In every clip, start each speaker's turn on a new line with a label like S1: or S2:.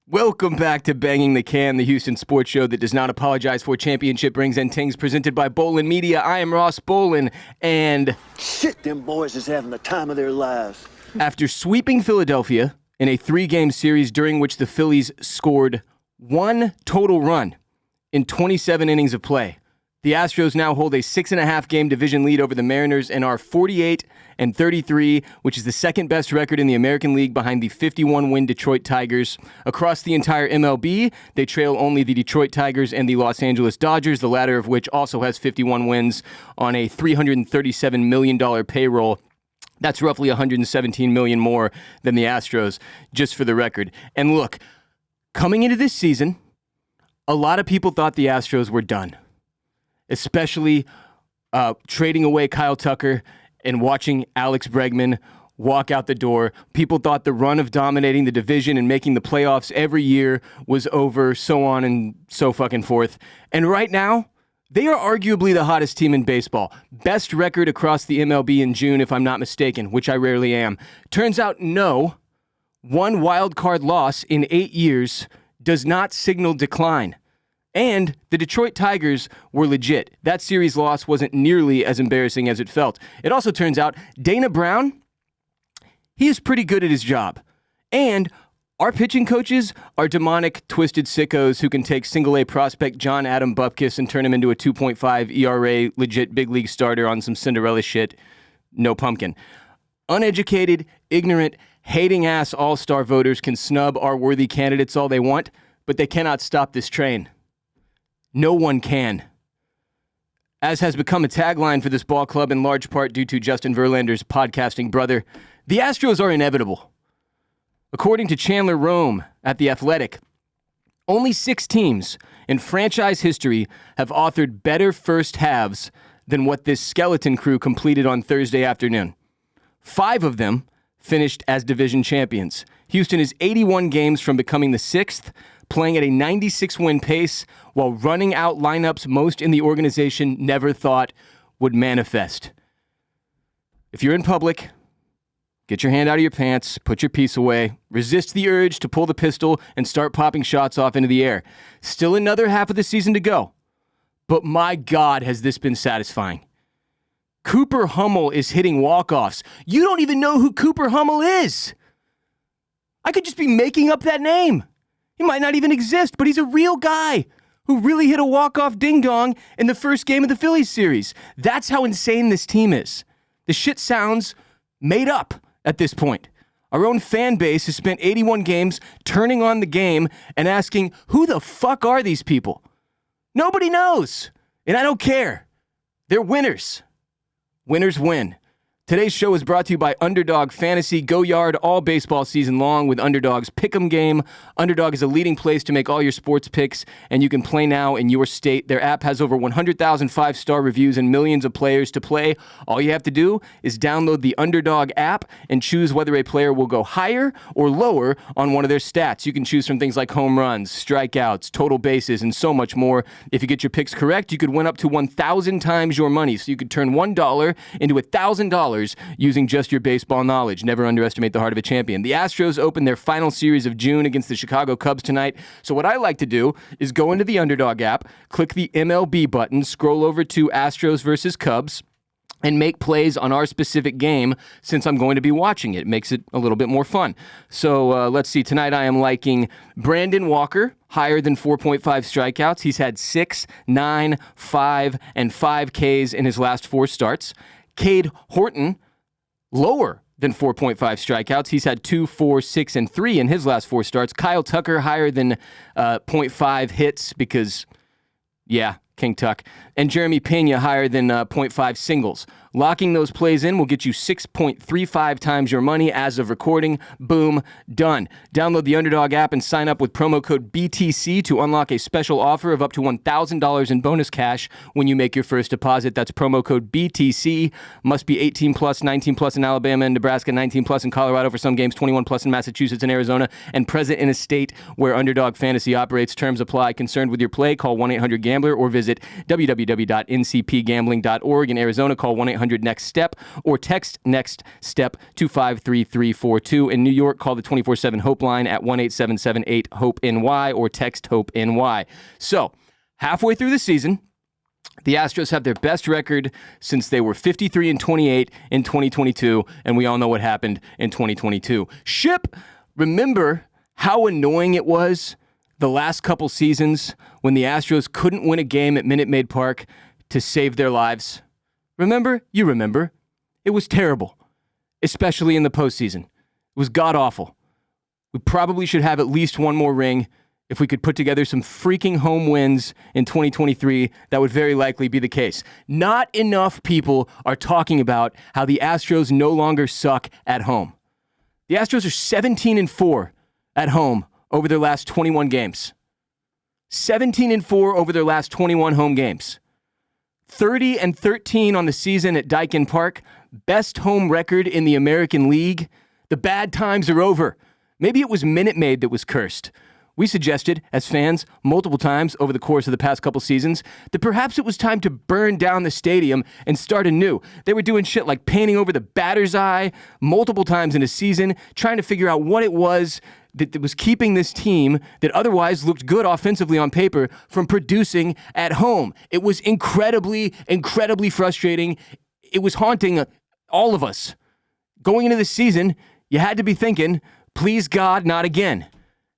S1: Welcome back to Banging the Can, the Houston sports show that does not apologize for championship rings and tings, presented by Bolen Media. I am Ross Bolen, and...
S2: Shit, them boys is having the time of their lives.
S1: After sweeping Philadelphia in a 3-game series during which the Phillies scored 1 total run in 27 innings of play, the Astros now hold a 6.5-game division lead over the Mariners and are 48-33, which is the second-best record in the American League behind the 51-win Detroit Tigers. Across the entire MLB, they trail only the Detroit Tigers and the Los Angeles Dodgers, the latter of which also has 51 wins on a $337 million payroll. That's roughly $117 million more than the Astros, just for the record. And look, coming into this season, a lot of people thought the Astros were done. Especially trading away Kyle Tucker and watching Alex Bregman walk out the door. People thought the run of dominating the division and making the playoffs every year was over, so on and so fucking forth. And right now, they are arguably the hottest team in baseball. Best record across the MLB in June, if I'm not mistaken, which I rarely am. Turns out, no, one wild card loss in 8 years does not signal decline. And the Detroit Tigers were legit. That series loss wasn't nearly as embarrassing as it felt. It also turns out Dana Brown, he is pretty good at his job. And our pitching coaches are demonic, twisted sickos who can take single-A prospect John Adam Bupkis and turn him into a 2.5 ERA legit big league starter on some Cinderella shit. No pumpkin. Uneducated, ignorant, hating-ass all-star voters can snub our worthy candidates all they want, but they cannot stop this train. No one can. As has become a tagline for this ball club in large part due to Justin Verlander's podcasting brother, the Astros are inevitable. According to Chandler Rome at The Athletic, only 6 teams in franchise history have authored better first halves than what this skeleton crew completed on Thursday afternoon. 5 of them finished as division champions. Houston is 81 games from becoming the 6th, playing at a 96-win pace while running out lineups most in the organization never thought would manifest. If you're in public, get your hand out of your pants, put your piece away, resist the urge to pull the pistol and start popping shots off into the air. Still another half of the season to go, but my God, has this been satisfying. Cooper Hummel is hitting walk-offs. You don't even know who Cooper Hummel is. I could just be making up that name. He might not even exist, but he's a real guy who really hit a walk-off ding-dong in the first game of the Phillies series. That's how insane this team is. The shit sounds made up at this point. Our own fan base has spent 81 games turning on the game and asking, who the fuck are these people? Nobody knows, and I don't care. They're winners. Winners win. Today's show is brought to you by Underdog Fantasy. Go yard all baseball season long with Underdog's Pick'em game. Underdog is a leading place to make all your sports picks, and you can play now in your state. Their app has over 100,000 5-star reviews and millions of players to play. All you have to do is download the Underdog app and choose whether a player will go higher or lower on one of their stats. You can choose from things like home runs, strikeouts, total bases, and so much more. If you get your picks correct, you could win up to 1,000 times your money. So you could turn $1 into $1,000 using just your baseball knowledge. Never underestimate the heart of a champion. The Astros open their final series of June against the Chicago Cubs tonight. So what I like to do is go into the Underdog app, click the MLB button, scroll over to Astros versus Cubs, and make plays on our specific game since I'm going to be watching it. It makes it a little bit more fun. So let's see. Tonight I am liking Brandon Walker, higher than 4.5 strikeouts. He's had 6, 9, 5, and 5 Ks in his last 4 starts. Kade Horton, lower than 4.5 strikeouts. He's had 2, 4, 6, and 3 in his last 4 starts. Kyle Tucker, higher than 0.5 hits because, yeah, King Tuck, and Jeremy Pena higher than .5 singles. Locking those plays in will get you 6.35 times your money as of recording. Boom, done. Download the Underdog app and sign up with promo code BTC to unlock a special offer of up to $1,000 in bonus cash when you make your first deposit. That's promo code BTC. Must be 18 plus, 19 plus in Alabama and Nebraska, 19 plus in Colorado for some games, 21 plus in Massachusetts and Arizona, and present in a state where Underdog Fantasy operates. Terms apply. Concerned with your play? Call 1-800-GAMBLER or visit www.ncpgambling.org. In Arizona, call 1-800-NEXT-STEP or text NEXT STEP to 53342. In New York, call the 24/7 Hope line at 1-877-8-HOPE-NY or text HOPE-NY. So, halfway through the season, the Astros have their best record since they were 53-28 in 2022, and we all know what happened in 2022. Ship, remember how annoying it was the last couple seasons when the Astros couldn't win a game at Minute Maid Park to save their lives? Remember? You remember. It was terrible, especially in the postseason. It was god-awful. We probably should have at least one more ring. If we could put together some freaking home wins in 2023, that would very likely be the case. Not enough people are talking about how the Astros no longer suck at home. The Astros are 17-4 at home over their last 21 games. 17-4 over their last 21 home games. 30-13 on the season at Daikin Park. Best home record in the American League. The bad times are over. Maybe it was Minute Maid that was cursed. We suggested, as fans, multiple times over the course of the past couple seasons, that perhaps it was time to burn down the stadium and start anew. They were doing shit like painting over the batter's eye multiple times in a season, trying to figure out what it was that was keeping this team that otherwise looked good offensively on paper from producing at home. It was incredibly, incredibly frustrating. It was haunting all of us. Going into this season, you had to be thinking, please God, not again.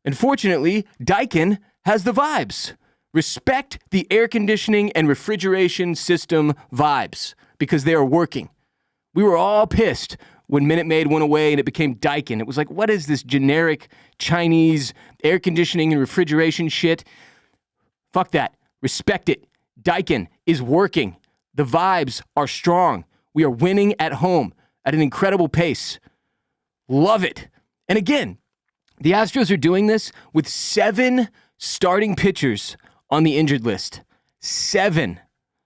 S1: And fortunately, Daikin has the vibes. Respect the air conditioning and refrigeration system vibes because they are working. We were all pissed when Minute Maid went away and it became Daikin. It was like, what is this generic Chinese air conditioning and refrigeration shit? Fuck that. Respect it. Daikin is working. The vibes are strong. We are winning at home at an incredible pace. Love it. And again, the Astros are doing this with 7 starting pitchers on the injured list. 7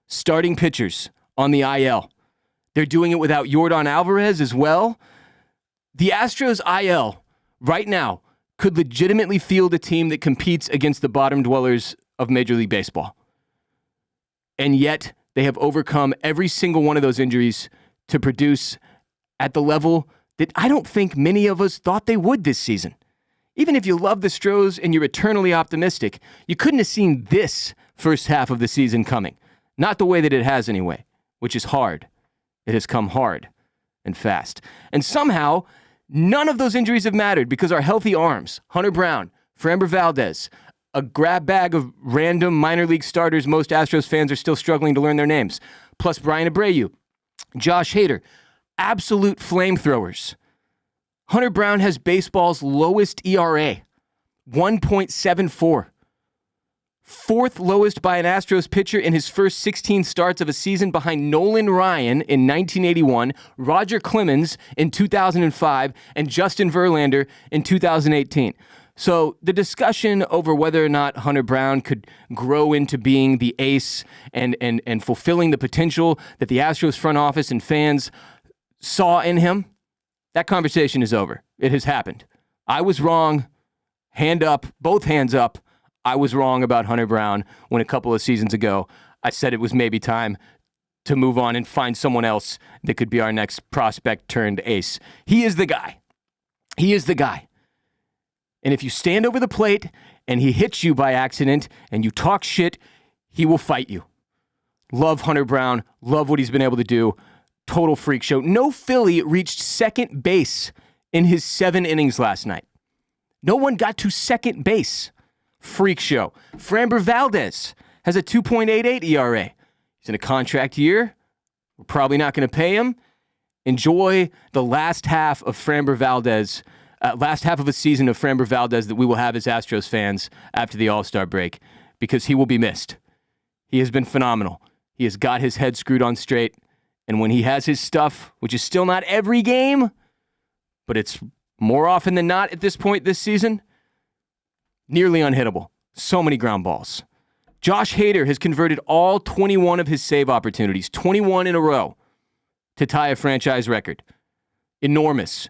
S1: starting pitchers on the IL. They're doing it without Yordan Alvarez as well. The Astros IL right now could legitimately field a team that competes against the bottom dwellers of Major League Baseball. And yet they have overcome every single one of those injuries to produce at the level that I don't think many of us thought they would this season. Even if you love the Stros and you're eternally optimistic, you couldn't have seen this first half of the season coming. Not the way that it has anyway, which is hard. It has come hard and fast. And somehow, none of those injuries have mattered because our healthy arms, Hunter Brown, Framber Valdez, a grab bag of random minor league starters most Astros fans are still struggling to learn their names, plus Brian Abreu, Josh Hader, absolute flamethrowers. Hunter Brown has baseball's lowest ERA, 1.74. Fourth lowest by an Astros pitcher in his first 16 starts of a season behind Nolan Ryan in 1981, Roger Clemens in 2005, and Justin Verlander in 2018. So the discussion over whether or not Hunter Brown could grow into being the ace and fulfilling the potential that the Astros front office and fans saw in him, that conversation is over. It has happened. I was wrong. Hand up, both hands up. I was wrong about Hunter Brown when a couple of seasons ago I said it was maybe time to move on and find someone else that could be our next prospect turned ace. He is the guy. He is the guy. And if you stand over the plate and he hits you by accident and you talk shit, he will fight you. Love Hunter Brown. Love what he's been able to do. Total freak show. No Philly reached second base in his 7 innings last night. No one got to second base. Freak show. Framber Valdez has a 2.88 ERA. He's in a contract year. We're probably not going to pay him. Enjoy the last half of Framber Valdez, last half of a season of Framber Valdez that we will have as Astros fans after the All-Star break, because he will be missed. He has been phenomenal. He has got his head screwed on straight. And when he has his stuff, which is still not every game, but it's more often than not at this point this season, nearly unhittable. So many ground balls. Josh Hader has converted all 21 of his save opportunities, 21 in a row, to tie a franchise record. Enormous.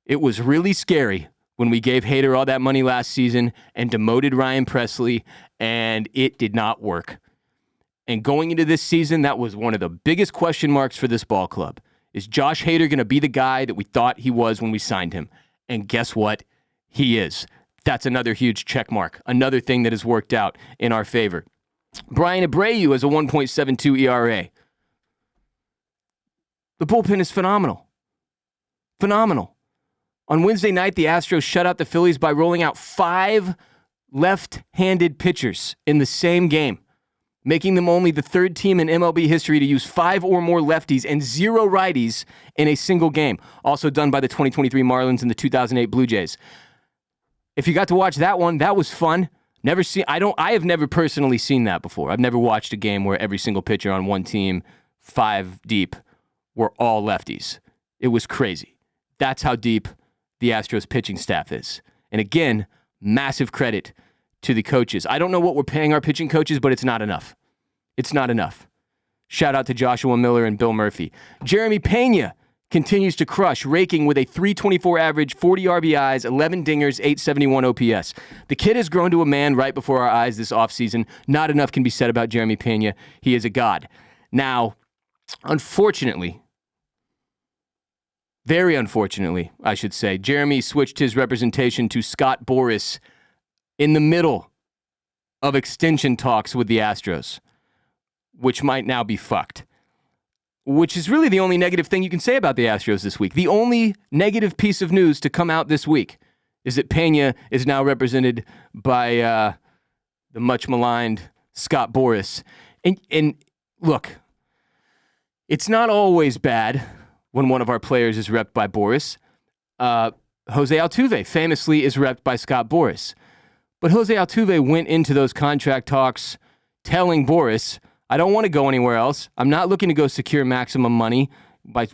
S1: It was really scary when we gave Hader all that money last season and demoted Ryan Presley, and it did not work. And going into this season, that was one of the biggest question marks for this ball club. Is Josh Hader going to be the guy that we thought he was when we signed him? And guess what? He is. That's another huge check mark. Another thing that has worked out in our favor. Brian Abreu has a 1.72 ERA. The bullpen is phenomenal. Phenomenal. On Wednesday night, the Astros shut out the Phillies by rolling out 5 left-handed pitchers in the same game, making them only the third team in MLB history to use 5 or more lefties and 0 righties in a single game. Also done by the 2023 Marlins and the 2008 Blue Jays. If you got to watch that one, that was fun. I have never personally seen that before. I've never watched a game where every single pitcher on one team, 5 deep, were all lefties. It was crazy. That's how deep the Astros pitching staff is. And again, massive credit to the coaches. I don't know what we're paying our pitching coaches, but it's not enough. It's not enough. Shout out to Joshua Miller and Bill Murphy. Jeremy Pena continues to crush, raking with a .324 average, 40 RBIs, 11 dingers, 871 OPS. The kid has grown to a man right before our eyes this offseason. Not enough can be said about Jeremy Pena. He is a god. Now, unfortunately, very unfortunately, I should say, Jeremy switched his representation to Scott Boras in the middle of extension talks with the Astros, which might now be fucked. Which is really the only negative thing you can say about the Astros this week. The only negative piece of news to come out this week is that Pena is now represented by the much maligned Scott Boras. And look, it's not always bad when one of our players is repped by Boras. Jose Altuve famously is repped by Scott Boras. But Jose Altuve went into those contract talks telling Boras, I don't want to go anywhere else. I'm not looking to go secure maximum money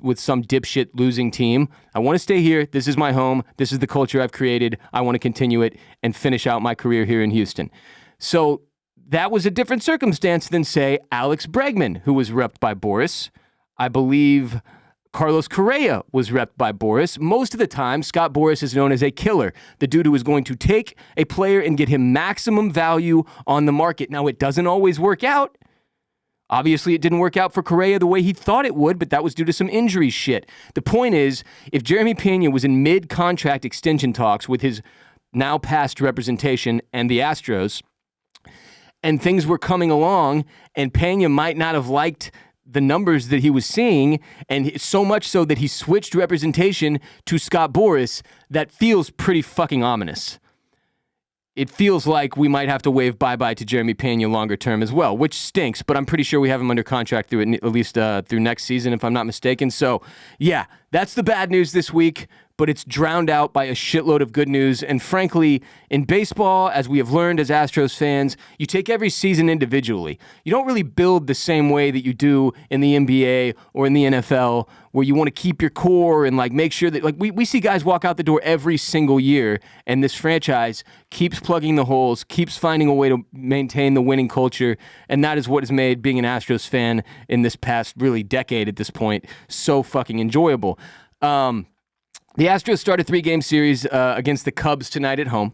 S1: with some dipshit losing team. I want to stay here. This is my home. This is the culture I've created. I want to continue it and finish out my career here in Houston. So that was a different circumstance than, say, Alex Bregman, who was repped by Boras. I believe Carlos Correa was repped by Boras. Most of the time, Scott Boras is known as a killer, the dude who is going to take a player and get him maximum value on the market. Now, it doesn't always work out. Obviously, it didn't work out for Correa the way he thought it would, but that was due to some injury shit. The point is, if Jeremy Pena was in mid-contract extension talks with his now past representation and the Astros, and things were coming along, and Pena might not have liked the numbers that he was seeing, and so much so that he switched representation to Scott Boras, that feels pretty fucking ominous. It feels like we might have to wave bye-bye to Jeremy Pena longer term as well, which stinks, but I'm pretty sure we have him under contract through at least through next season, if I'm not mistaken. So, yeah, that's the bad news this week, but it's drowned out by a shitload of good news. And frankly, in baseball, as we have learned as Astros fans, you take every season individually. You don't really build the same way that you do in the NBA or in the NFL, where you want to keep your core and make sure that we see guys walk out the door every single year, and this franchise keeps plugging the holes, keeps finding a way to maintain the winning culture, and that is what has made being an Astros fan in this past really decade at this point so fucking enjoyable. The Astros start a 3-game series against the Cubs tonight at home.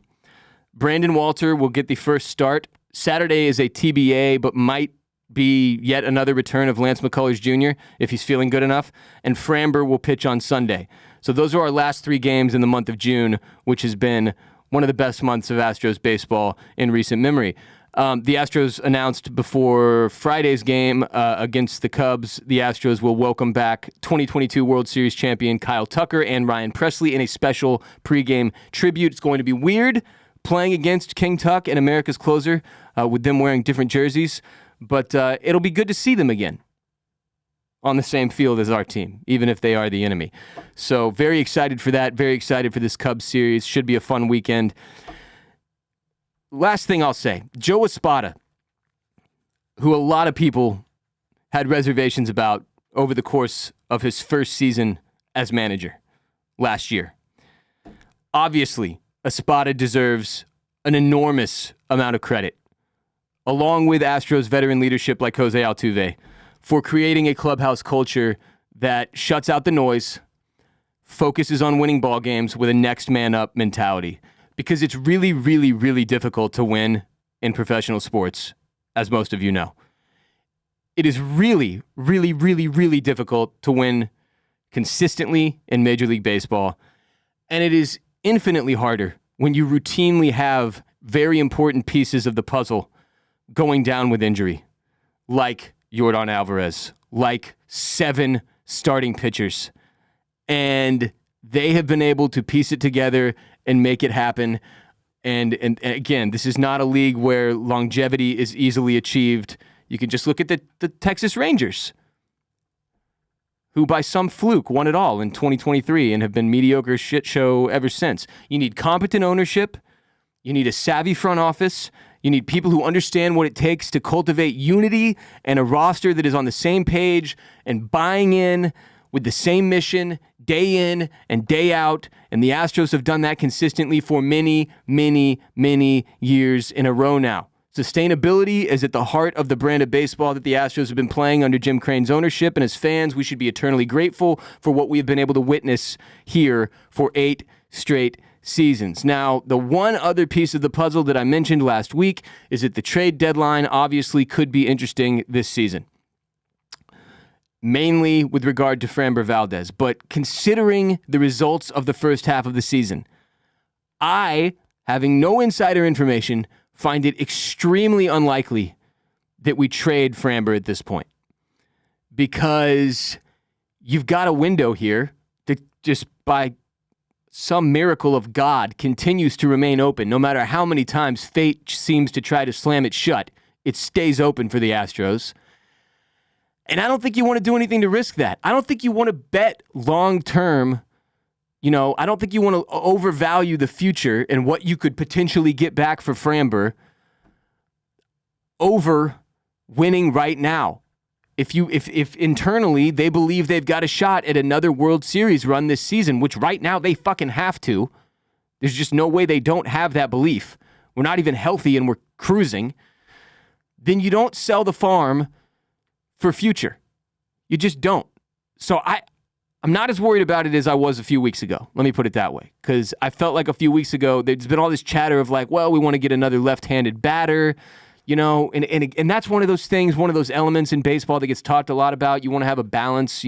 S1: Brandon Walter will get the first start. Saturday is a TBA, but might be yet another return of Lance McCullers Jr. if he's feeling good enough. And Framber will pitch on Sunday. So those are our last 3 games in the month of June, which has been one of the best months of Astros baseball in recent memory. The Astros announced before Friday's game against the Cubs, the Astros will welcome back 2022 World Series champion Kyle Tucker and Ryan Presley in a special pregame tribute. It's going to be weird playing against King Tuck and America's closer with them wearing different jerseys, but it'll be good to see them again on the same field as our team, even if they are the enemy. So very excited for that, very excited for this Cubs series. Should be a fun weekend. Last thing I'll say, Joe Espada. who a lot of people had reservations about over the course of his first season as manager last year. Obviously, Espada deserves an enormous amount of credit, along with Astros veteran leadership like Jose Altuve, for creating a clubhouse culture that shuts out the noise, focuses on winning ball games with a next man up mentality. Because it's really, really, really difficult to win in professional sports, as most of you know. It is really, really, really, really difficult to win consistently in Major League Baseball. And it is infinitely harder when you routinely have very important pieces of the puzzle going down with injury, like Yordan Alvarez, like 7 starting pitchers. And they have been able to piece it together and make it happen. And again, this is not a league where longevity is easily achieved. You can just look at the Texas Rangers, who by some fluke won it all in 2023 and have been mediocre shit show ever since. You need competent ownership. You need a savvy front office. You need people who understand what it takes to cultivate unity and a roster that is on the same page and buying in with the same mission day in and day out. And the Astros have done that consistently for many, many, many years in a row now. Sustainability is at the heart of the brand of baseball that the Astros have been playing under Jim Crane's ownership. And as fans, we should be eternally grateful for what we have been able to witness here for 8 straight seasons. Now, the one other piece of the puzzle that I mentioned last week is that the trade deadline obviously could be interesting this season, mainly with regard to Framber Valdez. But considering the results of the first half of the season, I, having no insider information, find it extremely unlikely that we trade Framber at this point, because you've got a window here that just by some miracle of God continues to remain open. No matter how many times fate seems to try to slam it shut, it stays open for the Astros. And I don't think you want to do anything to risk that. I don't think you want to bet long-term. I don't think you want to overvalue the future and what you could potentially get back for Framber over winning right now. If internally they believe they've got a shot at another World Series run this season, which right now they fucking have to, there's just no way they don't have that belief. We're not even healthy and we're cruising. Then you don't sell the farm for future. You just don't. So I'm not as worried about it as I was a few weeks ago. Let me put it that way. Because I felt like a few weeks ago, there's been all this chatter of like, well, we want to get another left-handed batter, and that's one of those things, one of those elements in baseball that gets talked a lot about. You want to have a balance,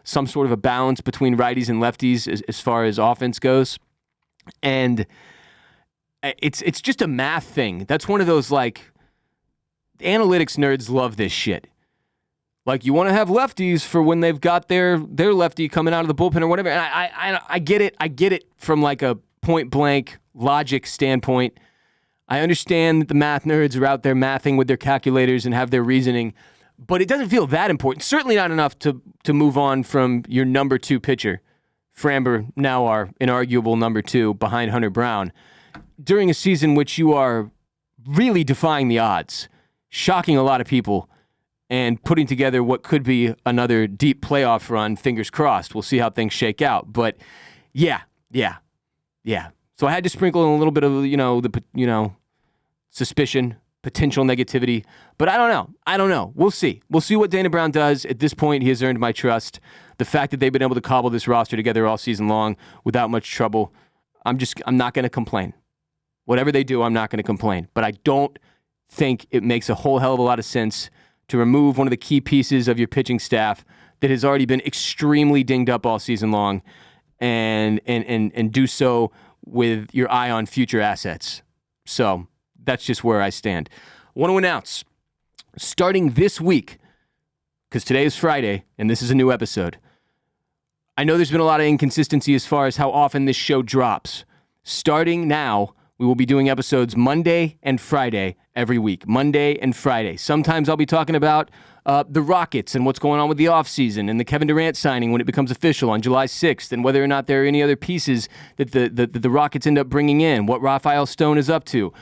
S1: some sort of a balance between righties and lefties as far as offense goes. And it's just a math thing. That's one of those, like, analytics nerds love this shit. Like, you want to have lefties for when they've got their lefty coming out of the bullpen or whatever. And I get it. I get it from like a point blank logic standpoint. I understand that the math nerds are out there mathing with their calculators and have their reasoning, but it doesn't feel that important. Certainly not enough to move on from your number 2 pitcher, Framber, now our inarguable number 2 behind Hunter Brown, during a season which you are really defying the odds, shocking a lot of people, and putting together what could be another deep playoff run, fingers crossed. We'll see how things shake out. But yeah. So I had to sprinkle in a little bit of, suspicion, potential negativity. But I don't know. We'll see. We'll see what Dana Brown does. At this point, he has earned my trust. The fact that they've been able to cobble this roster together all season long without much trouble, I'm not going to complain. Whatever they do, I'm not going to complain. But I don't think it makes a whole hell of a lot of sense to remove one of the key pieces of your pitching staff that has already been extremely dinged up all season long and do so with your eye on future assets. So that's just where I stand. I want to announce, starting this week, because today is Friday and this is a new episode, I know there's been a lot of inconsistency as far as how often this show drops. Starting now, we will be doing episodes Monday and Friday every week. Monday and Friday. Sometimes I'll be talking about the Rockets and what's going on with the offseason and the Kevin Durant signing when it becomes official on July 6th, and whether or not there are any other pieces that the Rockets end up bringing in, what Rafael Stone is up to.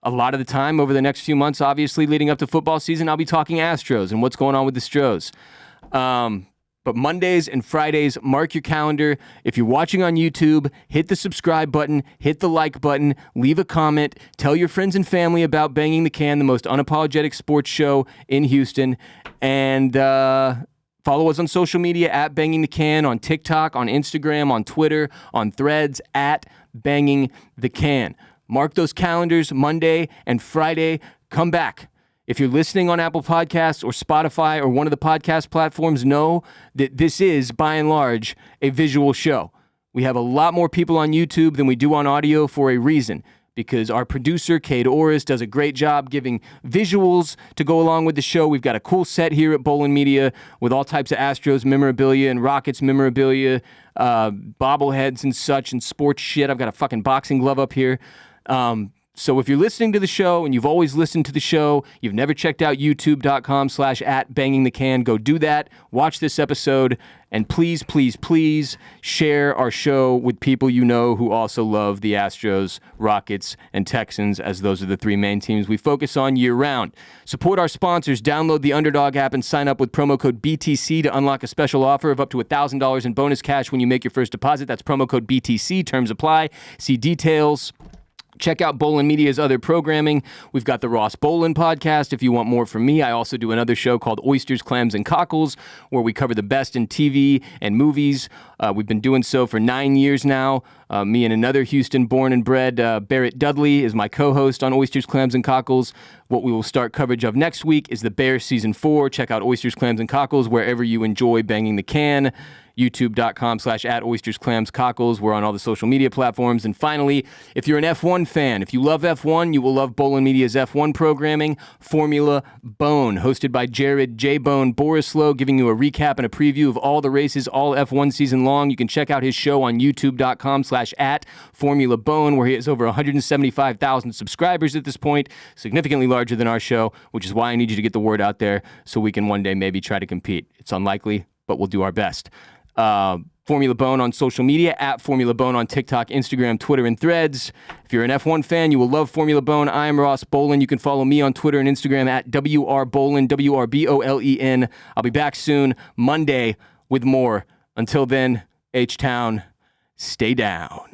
S1: a lot of the time over the next few months, obviously leading up to football season, I'll be talking Astros and what's going on with the Stros. But Mondays and Fridays, mark your calendar. If you're watching on YouTube, hit the subscribe button, hit the like button, leave a comment, tell your friends and family about Banging the Can, the most unapologetic sports show in Houston, and follow us on social media at Banging the Can, on TikTok, on Instagram, on Twitter, on Threads, at Banging the Can. Mark those calendars, Monday and Friday. Come back. If you're listening on Apple Podcasts or Spotify or one of the podcast platforms, know that this is, by and large, a visual show. We have a lot more people on YouTube than we do on audio for a reason, because our producer, Kade Orris, does a great job giving visuals to go along with the show. We've got a cool set here at Bolen Media with all types of Astros memorabilia and Rockets memorabilia, bobbleheads and such, and sports shit. I've got a fucking boxing glove up here. So if you're listening to the show and you've always listened to the show, you've never checked out youtube.com/@bangingthecan, go do that. Watch this episode. And please, please, please share our show with people you know who also love the Astros, Rockets, and Texans, as those are the three main teams we focus on year-round. Support our sponsors. Download the Underdog app and sign up with promo code BTC to unlock a special offer of up to $1,000 in bonus cash when you make your first deposit. That's promo code BTC. Terms apply. See details. Check out Bolen Media's other programming. We've got the Ross Bolen podcast. If you want more from me, I also do another show called Oysters, Clams, and Cockles, where we cover the best in TV and movies. We've been doing so for 9 years now. Me and another Houston born and bred, Barrett Dudley, is my co-host on Oysters, Clams, and Cockles. What we will start coverage of next week is The Bear Season 4. Check out Oysters, Clams, and Cockles wherever you enjoy Banging the Can. youtube.com/@oysters-clams-cockles. We're on all the social media platforms. And finally, if you're an F1 fan, if you love F1, you will love Bolen Media's F1 programming, Formula Bone, hosted by Jared J. Bone Borislow, giving you a recap and a preview of all the races all F1 season long. You can check out his show on youtube.com/@Formula Bone, where he has over 175,000 subscribers at this point, significantly larger than our show, which is why I need you to get the word out there so we can one day maybe try to compete. It's unlikely, but we'll do our best. Formula Bone on social media, at Formula Bone on TikTok, Instagram, Twitter, and Threads. If you're an F1 fan, you will love Formula Bone. I am Ross Bolen. You can follow me on Twitter and Instagram at WRBolen, WRBOLEN. I'll be back soon, Monday, with more. Until then, H-Town, stay down.